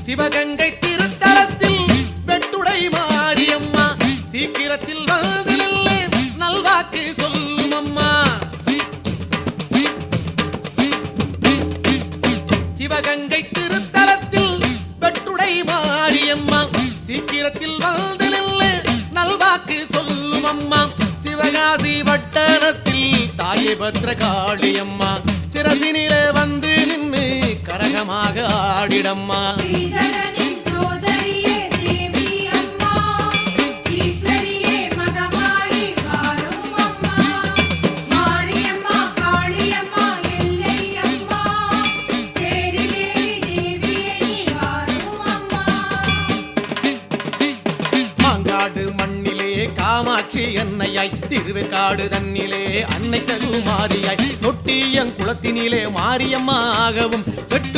சிவகங்கை திருத்தலத்தில் வெட்டுடை மாரியம்மா சீக்கிரத்தில் வந்து நல்வாக்கு சொல்லும் அம்மா. சிவகங்கை திருத்தலத்தில் வெட்டுடை மாரியம்மா சீக்கிரத்தில் வந்து நல்வாக்கு சொல்லும் அம்மா. சிவகாசி வட்டணத்தில் தாயை பத்ரகாளியம்மா சிரசினிலே வந்து நின்று கரகமாக ஆடிடம்மா. மண்ணிலே காமாட்சி எண்ணையாய் திருவேற்காடு தன்னிலே அன்னை சகுமாரியாய் தொட்டியங்குளத்தினிலே மாரியம்மாகவும் வெட்டு